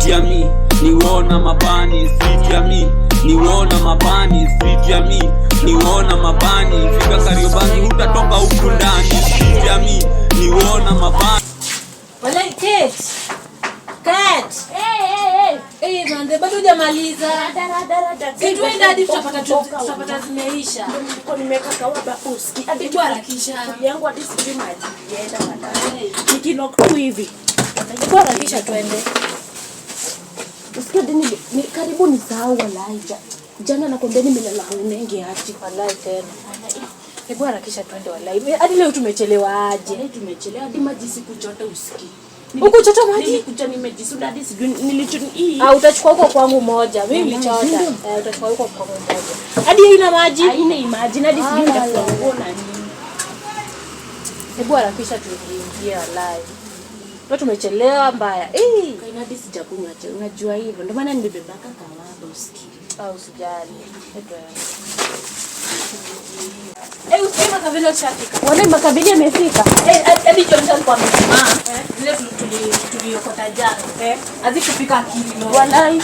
Street ya mi niwona mabani, street ya mi niwona mabani, street ya mi niwona mabani. Fika Kariobangi hutatoka huku ndani. Street ya mi niwona mabani. Walai Kate. Manze bado hujamaliza. Situenda hadi tutapata zimeisha. Niko nimeka kawaba uski. Hadi tu harakisha. Yangu hadi sijui maji ienda baadaye. Nikinoku hivi. Hadi harakisha twende. Usikia ni karibu ni sahau walai. Jana nakwambia nimelala unenge hati walai tena. Hebu harakisha twende walai. Hadi leo tumechelewa aje? Tumechelewa hadi maji sikuchota uski. Huko chota maji? Nilikuja nimejisuda hadi sijui nilichoni hii. Utachukua huko kwangu moja. Mimi nilichota. Utachukua huko kwangu moja. Hadi haina maji? Haina imagine hadi sijui nitakuwa na nini. Hebu harakisha tuingie live. Leo tumechelewa mbaya. Kaina hadi sijakunywa cha. Unajua hivyo. Ndio maana nimebebaka kawaba uski. Usijali. Usikie makabila ushafika. Wale makabili yamefika. Hadi John alikuwa amesema. Zile tuliokota jana. Hazikufika kilo. Walai.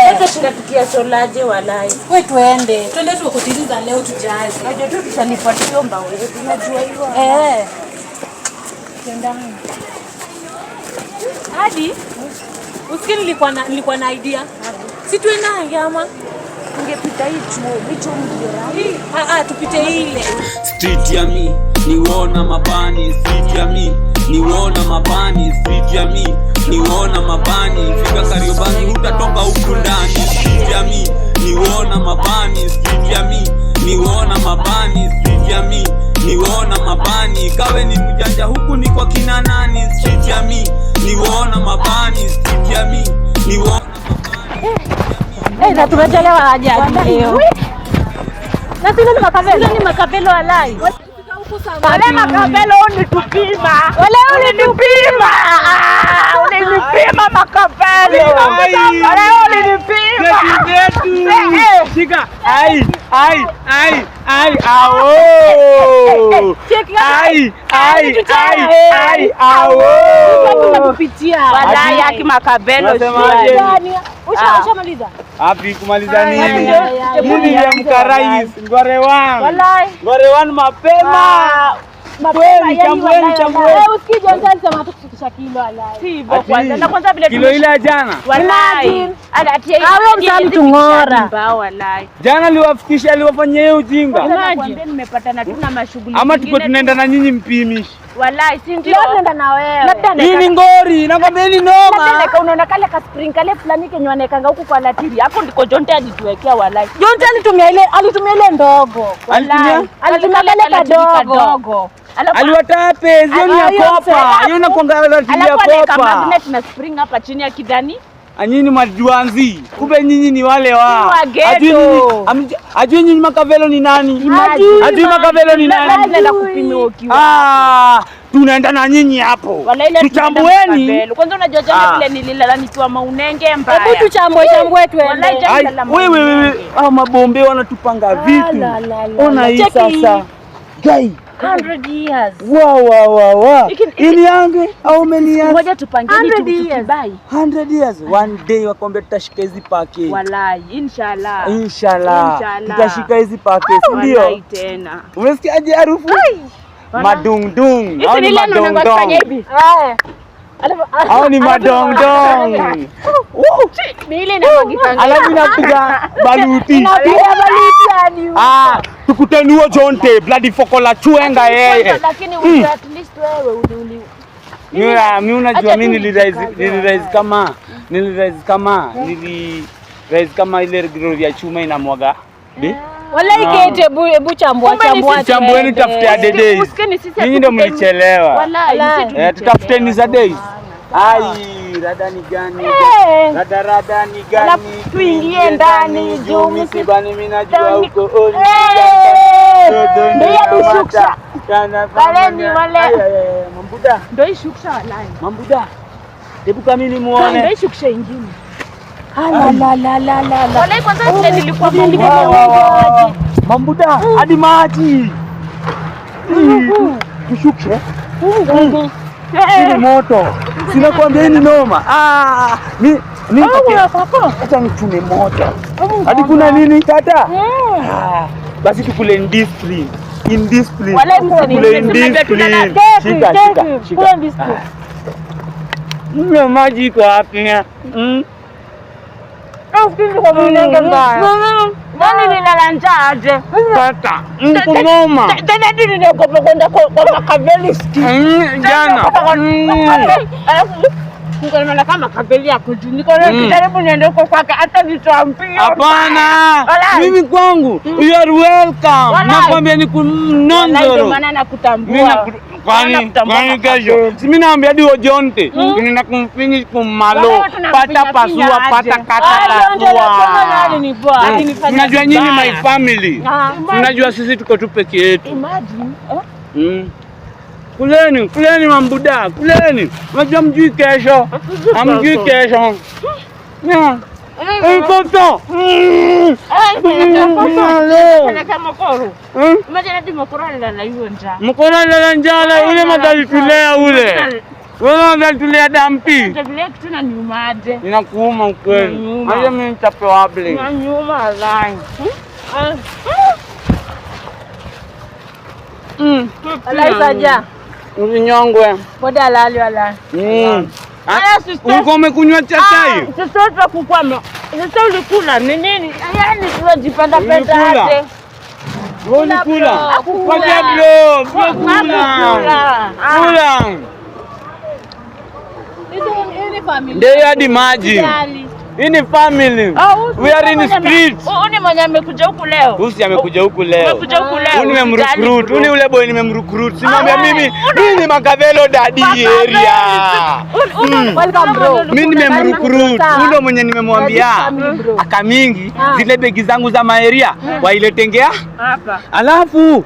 Hata tunatukia solaje walai. Wewe twende tuokotiliza leo tujaze. Unajua tu tutalifuatia mbao yetu. Unajua hivyo. Twendani. Hadi usikie nilikuwa na idea. Si tuenange ama ungepita hicho mdio. Tupite ile. Street ya mi niwona mabani, street ya mi niwona mabani, street ya mi niwona mabani. Fika Kariobangi hutatoka huku ndani. Street ya mi niwona mabani, street ya mi niwona mabani, street ya mi niwona mabani. Kawe ni mjanja huku ni kwa kina nani? Street ya mi niwona mabani, street ya mi niwona mabani. Na tumechelewa aje leo. Na sisi ni makabelo walai. Wale makabelo unitupima. Unanipima makabelo. Wale unanipima. Shika. Awo. Kupitia. Walai yaki makabelo. Ushamaliza? Hapi kumaliza nini? Mimi ya mkarais ngore wangu mapema. Chambweni. Usikije unasema tukufikisha kilo walai. Si hivyo kwanza. Na kwanza vile kilo ile jana. Walai. Huyo mtu ngora. Walai. Jana aliwafikisha aliwafanyia hiyo ujinga. Nakwambia nimepata na tuna mashughuli. Ama tuko tunaenda na nyinyi mpimishi. Walai si ndio? Tunaenda na wewe. Hii ni ngori, nakwambia ni noma. Labda unaona kale ka spring kale fulani kenye wanekanga huku kwa latiri. Hapo ndiko Jonte alituwekea walai. Jonte alitumia ile ndogo. Walai. Alitumia kale kadogo. Aliwatape zioni ya kopa. Hiyo na kuangalia latiri ya kopa. Kama magnet na spring hapa chini ya kidani. Anyinyi majuanzi. Kumbe nyinyi ni wale wa. Ajui nyinyi makavelo ni nani? Ajui makavelo ni nani? Naenda kupimiwa ukiwa. Tunaenda na nyinyi hapo. Tuchambueni. Kwanza unajua jana vile nililala nikiwa maunenge mbaya. Hebu tuchambue twende. Wewe mabombe wanatupanga vitu. Ona hii sasa. Gai 100 years. Wow. Ini yangu au menia? Ngoja tupangeni tukibai. 100 years. One day wakwambia tutashika hizi package. Wallahi, inshallah. Tutashika hizi package ndio. Wallahi tena. Umesikia aje harufu? Madungdung. Au ni madongdong. Au ni madongdong. Ni ile na magikanga. Alafu inapiga baluti. Yani. Tukutanua Jonte bloody fokola chuenga yeye. Lakini at least wewe mimi unajua mimi nilirise kama ile glory ya chuma inamwaga. Wallahi Kate hebu chambua. Chambueni tafutia days. Nyinyi ndio mlichelewa. Wallahi tutafuteni za days. Rada ni gani? Rada ni gani? Tuingie ndani juu msibani mimi najua huko oli. Ndio tushuksha. Wale. Mambuda. Ndio ishukisha wallahi. Mambuda. Hebu kama mimi muone. Ndio ishukisha ingine. Wallahi kwanza vile nilikuwa Mambuda hadi maji. Tushukishe. Ni moto. Sinakwambia ni noma. Acha nichune moja. Hadi kuna nini tata? Basi tukule indiscipline. Wala indiscipline. Shika. Kula indiscipline. Maji iko wapi? Nani nilala njaa aje? Tata. Noma. Tena nini niogopa kwenda kwa Makaveli ski? Jana. Niko na kama Makaveli yako juu. Niko karibu niende huko kwake hata nitoambia. Hapana. Mimi kwangu. You are welcome. Nakwambia ni kunonzoro. Maana nakutambua. Kwani kesho mimi naambia hadi Ojonte nina kumfinish kumalo pata pasua pata kata. Unajua nyinyi my family. Unajua sisi tuko tu peke yetu. Imagine. Kuleni mambuda, kuleni. Unajua mjui kesho. Amjui kesho. Mtoto. Mkora la njala ule madalitulea ule. Wewe madalitulea dampi. Inakuuma ukweli. Hayo mimi nitapewa habari. Nyuma line. Alaisaja. Usinyongwe. Boda lali wala. Uko umekunywa chai? Sasa kukwama. Sasa ulikula ni nini? Yaani tunajipanda penda aje. Ulikula. Kwaje bro? Kula. Ndio hadi maji. Hii ni family. We are in the street. Uni mwenye amekuja huku leo. Usi amekuja huku leo. Amekuja huku leo. Uni nimemrecruit. Uni ule boy nimemrecruit. Simwambia mimi ni Makavelo daddy area. Welcome bro. Mimi nimemrecruit. Ndio mwenye nimemwambia. Aka mingi zile begi zangu za maeria wailetengea hapa. Alafu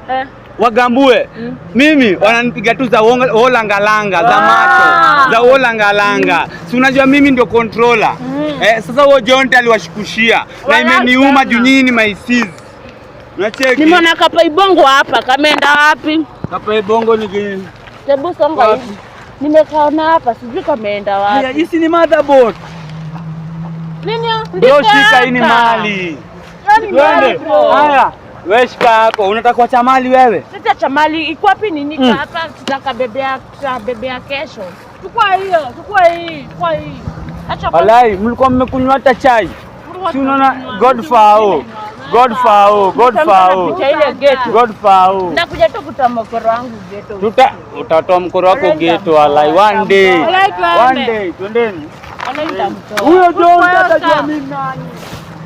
wagambue mimi wananipiga tu za holangalanga za macho za holangalanga. Si unajua mimi ndio controller. Sasa huo Jonte aliwashikushia na imeniuma juu nyinyi maisizi. Unacheki? Nimeona Kapa Ibongo hapa, kameenda wapi? Kapa Ibongo ni gani? Tebu songa hivi. Nimekaona hapa, sijui kameenda wapi. Haya, hii ni motherboard. Nini? Ndio shika hii ni mali. Twende. Haya. Wewe shika yako, unataka kuacha mali wewe? Sasa cha mali iko wapi nini hapa tutakabebea kesho. Chukua hii. Acha. Walai, mlikuwa mmekunywa hata chai. Si unaona Godfao. Ndakuja tu kutoa mkoro wangu ghetto. Utatoa mkoro wako ghetto walai one day. Twendeni. Huyo Jonte atajua mimi nani.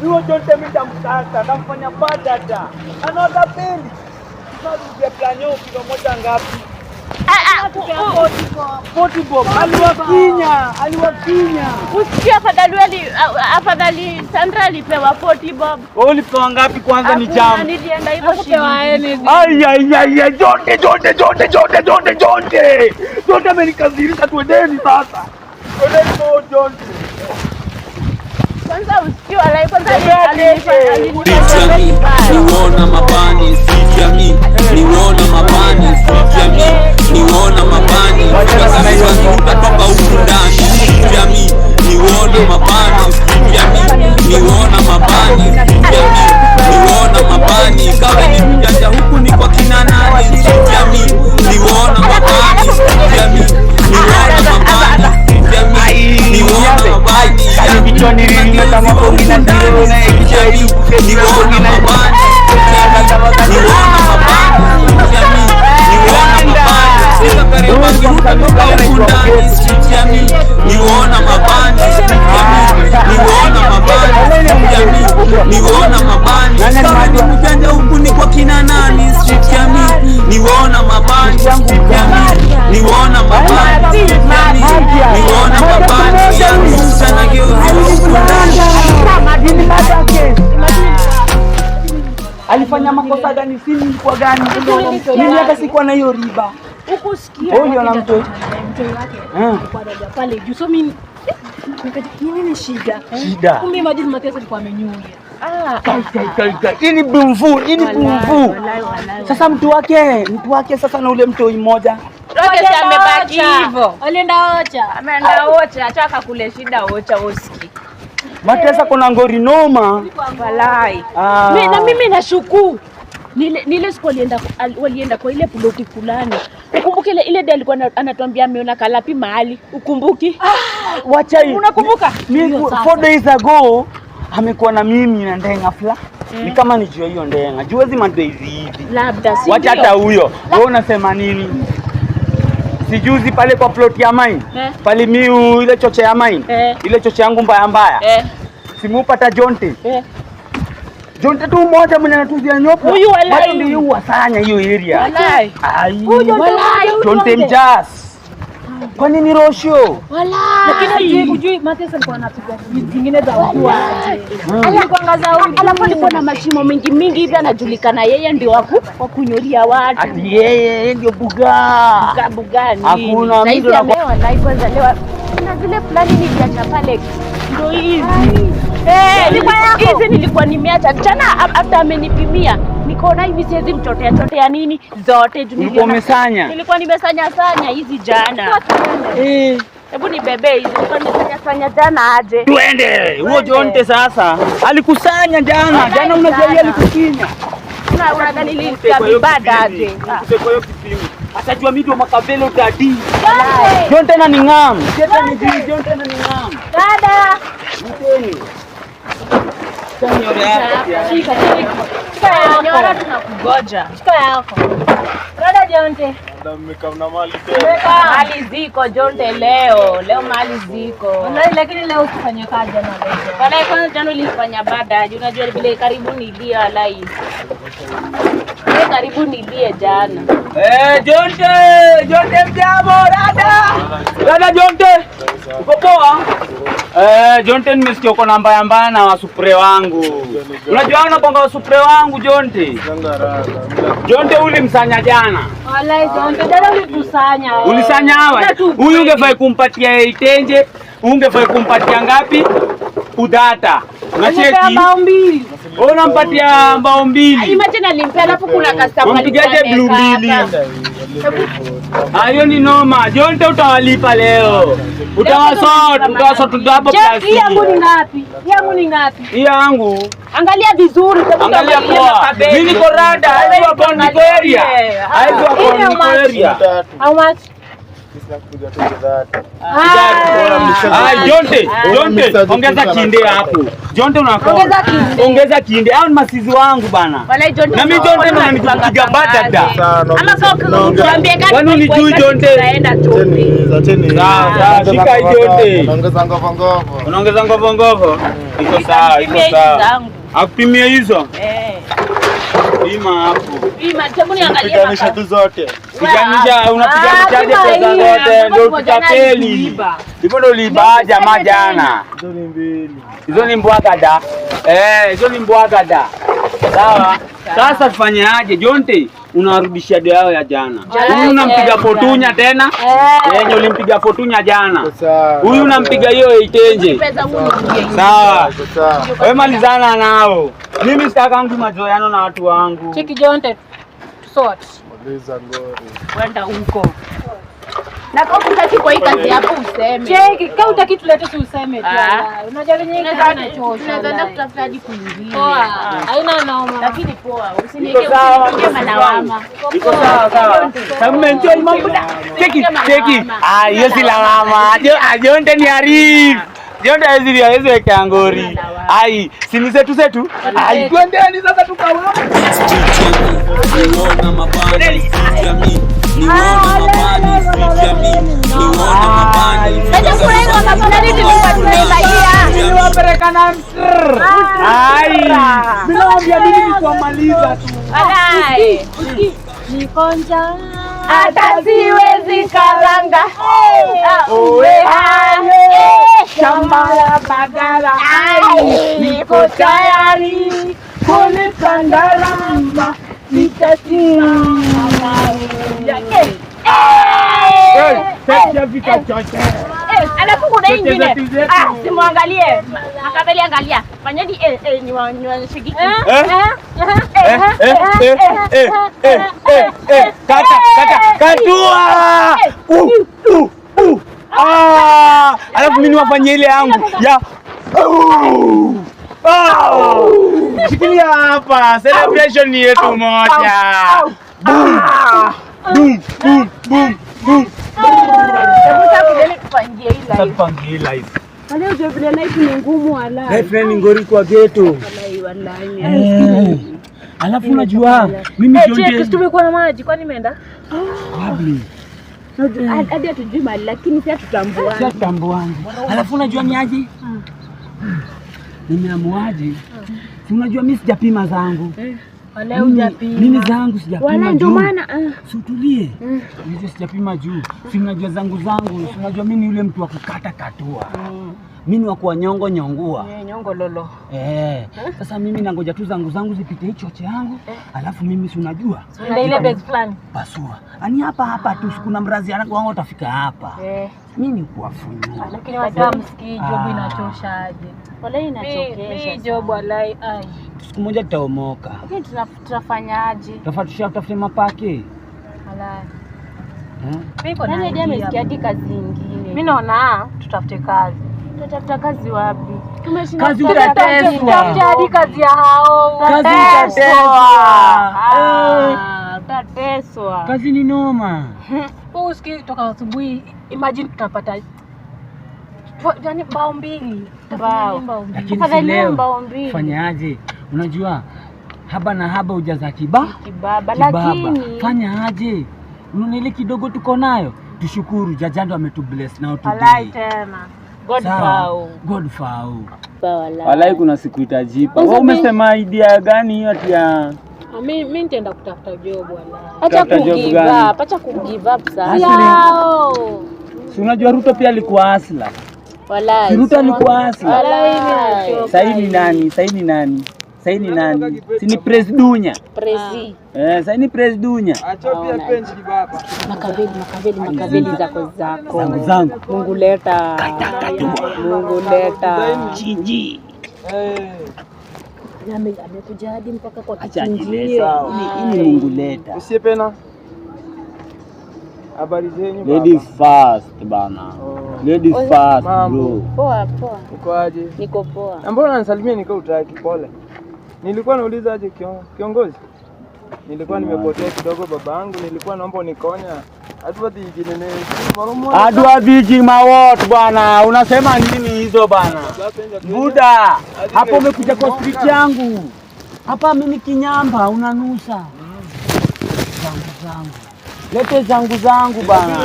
Huyo Jonte mimi nitamtaka, ndamfanya badada. Anaota pendi. Sababu ya planyo kilo moja ngapi? 40 bob. Aliwakinya. Usikia afadhali Sandra alipewa 40 bob. Wewe ulipewa ngapi kwanza ni jamu? Nilienda hivyo Jonte. Jonte amenikazirisha twendeni sasa. Twendeni kwa Jonte. Kwanza usikia alai kwanza niona mabani sijami niona mabani sijami niona mabani sasa utatoka huku ndani sijami niona mabani sijami niona mabani sijami niona mabani kawe ni mjanja huku ni kwa kina nani sijami niona mabani sijami niona mabani sijami niona mabani Kichwani nimeta makongi na ndio na kichwani niona mabani niona mabani sasa karibu kutoka huku ndani sijami niona mabani niona mabani niona mabani sasa ni mjanja huku ni kwa kina nani sijami niona mabani niona mabani niona mabani yangu sana alifanya makosa gani? Sini ilikuwa gani? Mimi hata sikuwa na hiyo riba. Ukusikia wewe na mtu wake kwa dada pale juu, so mimi nini shida? Kumbe imagine Mathias alikuwa amenyuya. Ini bumfu. Sasa mtu wake sasa na ule mtoi mmoja Roke amebaki hivyo. Alienda Ocha. Ameenda Ocha, ataka kule shida Ocha uski. Matesa kuna ngori noma. Walai. Mimi nashuku. Nile siku walienda kwa ile ploti fulani. Ukumbuke ile dia alikuwa anatuambia ameona kalapi mahali. Ukumbuki? Wacha hii. Unakumbuka? 4 days ago amekuwa na mimi na ndenga fla. Ni kama nijua hiyo ndenga. Juwezi madezi hivi. Labda si. Wacha hata huyo. Wewe unasema nini? Sijuzi pale kwa plot ya mine. Pale miu ile choche ya mine. Ile choche yangu mbaya. Simupata Jonte. Jonte tu mmoja mwenye anatuzia nyopo. Huyu walai. Ndio huwasanya hiyo area. Walai. Huyu Jonte mjas. Kwa nini Rosho? Lakini hujui Matesa alikuwa anapiga zingine za watu aje. Alikuangaza huyu. Alafu alikuwa na mashimo mingi hivi anajulikana yeye ndio wa kunyolia watu. Ati yeye ndio Bugani. Hakuna mtu walai kwanza leo. Kuna zile fulani niliacha pale. Ndio hizi. Hizi nilikuwa nimeacha jana hata amenipimia. Niko na hivi siwezi mchotea nini zote nilikuwa umesanya. Nilikuwa nimesanya hizi jana. Hebu nibebe hizi. Nilikuwa nimesanya jana aje. Twende. Huo Jonte sasa alikusanya jana. Jana unajua yeye alikukinya. Unadhani nilisikia vibada aje. Kwa hiyo kipimo. Atajua mimi ndio makabelo dadi. Jonte na ningam. Jonte na ningam. Dada. Mteni. Shika. Nyora tunakugoja. Shika yako. Dada Jonte. Mmekamna mali tena. Mali ziko Jonte leo mali ziko. Lakini leo usifanye kazi na leo. Wala kwanza jana ulifanya baadaye. Unajua vile karibu nilie walai. Karibu nilie jana. Jonte mjambo dada Jonte. Uko poa? Jonte nimesikia uko na mbaya na wasupre wangu. Unajua unapanga wasupre wangu Jonte. Jonte ulimsanya jana. Walai Jonte dada ulitusanya. Ulisanya hawa. Huyu ungefai kumpatia itenje, ungefai kumpatia ngapi? Udata. Unacheki? Mbao 2. Unampatia mbao 2. Imagine alimpea alafu kuna customer mpigaje blue 2. Hayo ni noma. Jonte utawalipa leo. Utawasort hapo plasi. Hii yangu ni ngapi? Hii yangu. Angalia vizuri. Angalia poa. Mimi niko rada. Haizo hapo niko area. How much? Jonte, ongeza kinde hapo. Jonte ongeza kinde. Hao ni masizi wangu bana. Na mimi Jonte ndo nikupiga badada. Ama sio kuambia gani? Kwani unijui Jonte? Sawa, shika Jonte. Unaongeza ngovo. Iko sawa. Akupimia hizo? Pima hapo. Hebu niangalie Piganisha tu zote. Piganisha unapiganishaje pesa zote ndio tutapeli. Hivyo ndio uliba jamaa jana. Hizo ni mbwagada. Hizo ni mbwagada. Sawa. Sasa tufanyaje Jonte? Unarudishia deo yao ya jana. Huyu unampiga fotunya tena? Yenye ulimpiga fotunya jana. Huyu unampiga hiyo itenje. Sawa. Wewe malizana nao. Mimi sitakangi mazoeano na watu wangu. Cheki Jonte. Sort. Maliza ngori. Kwenda huko. Na kama utaki kwa hii kazi yako useme. Cheki, kama utaki tulete tu useme tu. Unajua venye inachosha. Unaweza kutafuta hadi kuingia. Haina noma. Lakini poa, usiniweke manawama. Iko sawa. Kama enjoy mambo. Cheki. Hiyo si lawama. Jonte ni Arif. Jonte hizi weka ngori. Sini zetu. Twendeni sasa tukawa. Niona mabani jamii. Niona mabani jamii. Niona mabani. Niwapeleka na msr. Bila mimi kuamaliza tu. Nikonja. Hata siwezi karanga. Shamba la Bagara. Niko tayari kulipa gharama. Vika chote. Alafu kuna ingine. Simwangalie. Makaveli angalia. Fanyeni niwashiki. Katua. Alafu mimi niwafanyie ile yangu ya shikilia hapa, celebration ni yetu moja. Boom boom boom boom. Tupangie live. Wale ndio vile life ni ngumu wala. Life ni ngori kwa ghetto. Wallahi. Alafu unajua mimi Cheki tumekuwa na maji kwani imeenda? wapi? Hadi hatujui mali lakini sasa tutambuana. Sasa tutambuana. Alafu unajua ni aje? Nimeamuaje? Si unajua mimi sijapima zangu. Wala hujapima. Mimi zangu sijapima. Wala ndio maana Sutulie. Mimi sijapima juu. Si unajua zangu. Si unajua mimi yule mtu wa kukata katua. Mimi wa kuwa nyongo nyongua. Nyongo lolo. Sasa mimi nangoja tu zangu zipite hicho choche yangu. Alafu mimi si unajua. Ndio ile base plan. Pasua. Ani hapa tu kuna mrazi wangu utafika hapa. Mimi kuwafunia. Lakini watu msikii job inachosha aje. wala inachokesha. Mimi job walai Siku moja tutaomoka. Lakini tunafanyaje? Tutafute mapake. Walai. Mimi nani ndiye amesikia hadi kazi nyingine? Mimi naona tutafute kazi. Tutafuta kazi wapi? Tumeshinda Kazi utateswa. Tutafute hadi kazi ya hao. Kazi utateswa. Utateswa. Kazi ni noma. Usikii toka asubuhi, imagine tutapata yaani bao mbili. Lakini si leo fanyaje? Unajua haba na haba ujaza kibaba. Lakini fanyaje? Unaona ile kidogo tuko nayo, tushukuru Jajando ametubless nao today. Walai tena. God fau. Walai kuna siku itajipa. Wewe umesema idea gani hiyo ati ya mimi nitaenda kutafuta job walai. Acha kugive up sasa. Si unajua Ruto pia alikuwa asla. Walai. Si Ruto alikuwa asla. Walai. Sasa ni nani? Si ni Presdunya. Sasa ni Presdunya. Acho pia penzi baba. Makaveli zako. Zangu. Mungu leta. Chiji. Amekuja hadi mpaka kwa kichinjio. Hii Mungu leta. Usipena. Habari zenyu baba. Ladies first bana. Ladies first bro. Poa. Uko aje? Niko poa. Na mbona unanisalimia nikao utaki pole? Nilikuwa nauliza aje kiongozi? Nilikuwa nimepotea kidogo babangu, nilikuwa naomba unikonya. Adwadiji mawot bwana, unasema nini hizo bana? Buda, hapo umekuja kwa street yangu. Hapa mimi kinyamba unanusa. Zangu. Lete zangu bana.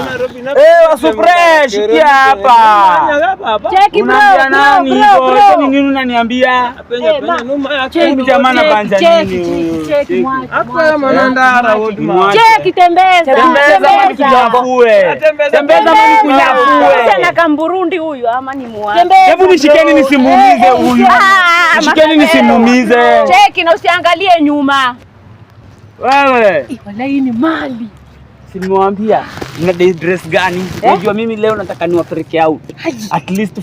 Wasupre, shikia hapa. Cheki bro. Unaambia nani hivyo? Nini unaniambia? Cheki jamani banja nini? Cheki hapa manandara wote. Cheki tembeza mani kunyafue. Tembeza mani kunyafue. Sana kamburundi huyu ama ni mwa. Hebu nishikeni nisimuumize huyu. Nishikeni nisimuumize. Cheki na usiangalie nyuma. Wewe. Wala hii ni mali. Simwambia una dress gani? Unajua mimi leo nataka niwapeleke out. At least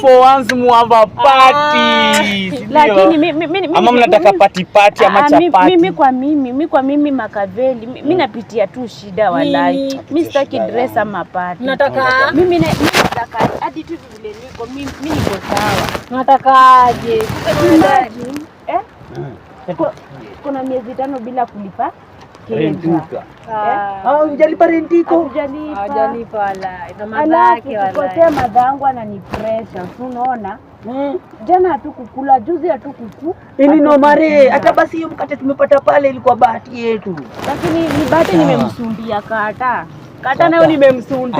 for once muava party. Lakini mimi ama mnataka party ama chapati? Mimi kwa mimi Makaveli, mimi napitia tu shida walai. Mimi sitaki dress ama party. Nataka mimi nataka hadi tu vile niko mimi niko sawa. Nataka aje? Kuna miezi 5 bila kulipa Rentuka. Hujalipa rentiko? Hujalipa wala. Ina madhaki wala. Kwa madhangu anani pressure, unaona? Jana hatukukula, juzi hatukukula. Ili no mare, hata basi hiyo mkate tumepata pale ilikuwa bahati yetu. Lakini ni bahati nimemsundia kata. Kata nayo nimemsundi.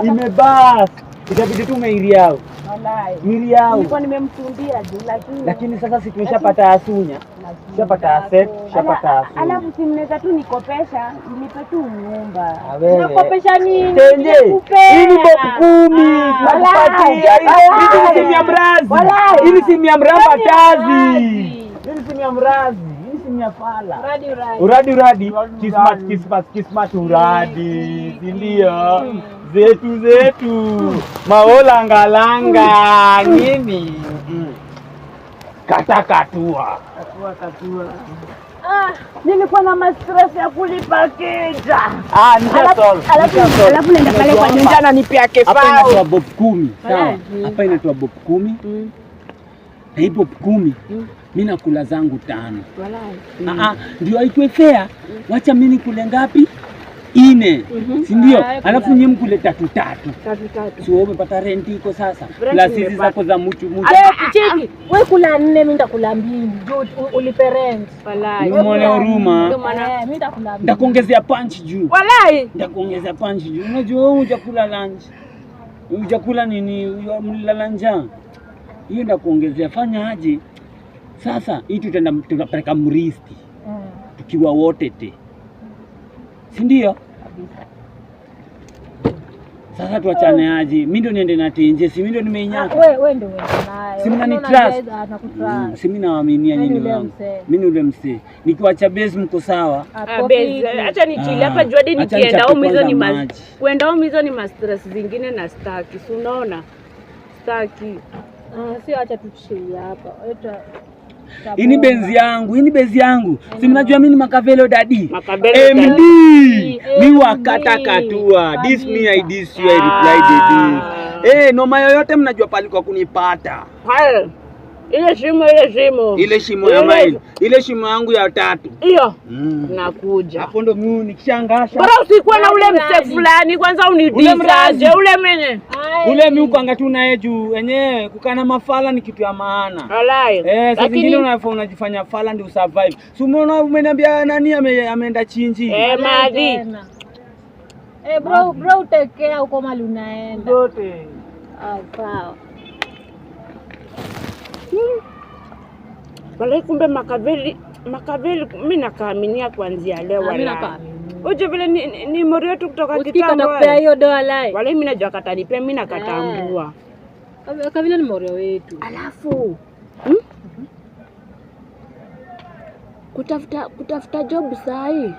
Imebas. Itabidi tu umeiria. Walai. Nilikuwa nimemsundia juu lakini sasa si tumeshapata asunya. Shapata asset, shapata asu. Alafu si mnaweza tu nikopesha, nipe tu nyumba. Nakopesha nini? Tenje. Hii ni boku 10. Tunakupatia. Hii ni simu ya mrazi. Hii ni simu ya mramba tazi. Hii ni simu ya mrazi. tumia fala. Uradi. Kismat uradi. Ndio. Zetu. Maolanga nini? Katua. Nilikuwa na stress ya kulipa keja. Alafu nenda pale kwa nyanja na nipia kefao. Hapa inatoa bob 10, sawa? Hapa inatoa bob 10. Na hii bob 10 mimi nakula zangu 5. Ndio haitwe fair. Wacha mimi nikule ngapi? 4. Si ndio? Alafu nyinyi mkule 3. Sio umepata rent iko sasa. Plus hizi zako za mchu. Cheki, wewe kula 4 mimi nitakula 2. Ulipe rent. Walai. Muone huruma. Ndio maana mimi nitakula 2. Ndakuongezea punch juu. Walai. Ndakuongezea punch juu. Unajua wewe hujakula lunch. Hujakula nini? Mlala njaa. Hiyo ndakuongezea, fanya aje? Sasa hii tutapeleka Mristi. Tukiwa wote te. Si ndio? Sasa tuachane aje? Mimi ndo niende na tenje, si mimi ndo nimeinyaka. Wewe ndio uende naye. Si mnani trust. Si mimi nawaaminia nyinyi wangu. Mimi ni ule msee. Nikiwacha base mko sawa. Base, acha nichile hapa jua dini nikienda au hizo ni kuenda au hizo ni stress zingine na staki. Si unaona? Staki. Sio, acha tuchile hapa. Hii ni benzi yangu. Si mnajua mimi ni Makavelo daddy. MD. Mimi wakata katua. This me I this you I reply daddy. Noma yoyote mnajua pali kwa kunipata. Ile shimo ya maili. Ile shimo yangu ya 3. Hiyo. Nakuja. Hapo ndo mimi nikishangasha. Bora usikuwa na ule mse fulani kwanza unidisaje ule mwenye. Ule mimi ukanga tu naye juu yenyewe kukana mafala ni kitu ya maana. Walai. Sasa zingine unajifanya fala ndio survive. Si umeona umeniambia nani ameenda chinji? Madi. Bro utekea uko mali unaenda. Zote. Sawa. Walai, kumbe Makaveli mimi nakaaminia kuanzia leo walai. Mimi nakaaminia. Oje vile ni mori wetu kutoka kitambo. Usikata hiyo doa lai. Walai mimi najua katanipea, mimi nakatambua. Kavile ni mori wetu. Alafu kutafuta job sahi.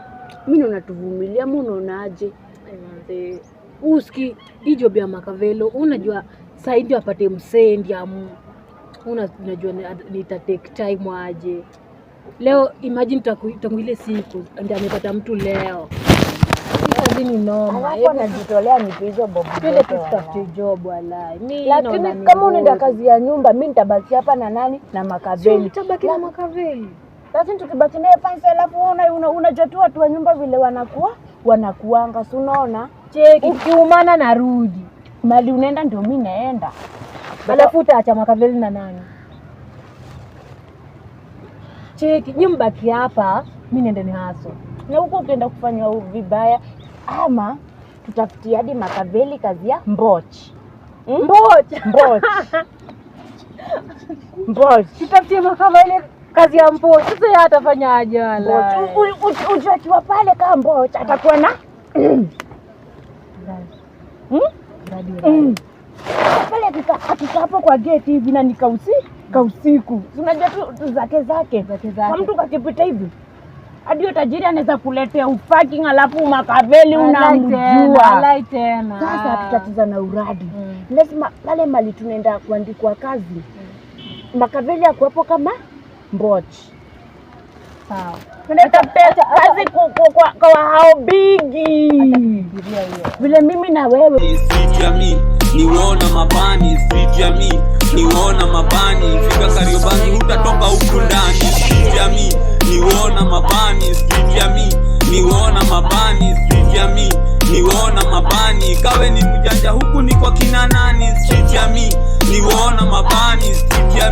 Mimi naona tuvumilia, mbona unaonaje? Uski hii job ya Makavelo unajua sahi ndio apate msendi amu. Unajua nita take time aje. Leo imagine tangu ile siku ndio amepata mtu leo. Kazi ni noma. Hapo najitolea nipe hizo bob. Ile tutafute job walai. Lakini kama unaenda kazi ya nyumba mimi nitabaki hapa na nani na Makaveli. Nitabaki na Makaveli. Lakini tukibaki naye fansa alafu unajua tu watu wa nyumba vile wanakuanga, si unaona? Cheki ukiumana narudi. Mali unaenda ndio mimi naenda. Alafu utaacha Makaveli na nani? Cheki, nyinyi mbaki hapa, mimi niende ni haso. Na huko ukienda kufanya vibaya ama tutafutie hadi Makaveli kazi ya mbochi. Mbochi. Tutafutie Makaveli kazi ya mbochi. Sasa yeye atafanya aje wala? Ukiwa pale kama mbochi atakuwa na pale akika hapo kwa gate hivi na kausiku. Unajua tu zake. Kwa mtu kakipita hivi hadi tajiri anaweza kuletea ufucking alafu Makaveli unamjua. Alai tena. Sasa tutacheza na uradi. Lazima pale mali tunaenda kuandikwa kazi. Makaveli yako hapo kama mbochi. Sawa. Tunatafuta kazi kwa hao bigi. Vile mimi na wewe. Street ya mi niona mabani, street ya mi niona mabani, fika Kariobangi hutatoka huku ndani. Street ya mi niona mabani, street ya mi niona mabani, street ya mi niona mabani, kawe ni mjanja huku ni kwa kina nani. Street ya mi niona mabani, street ya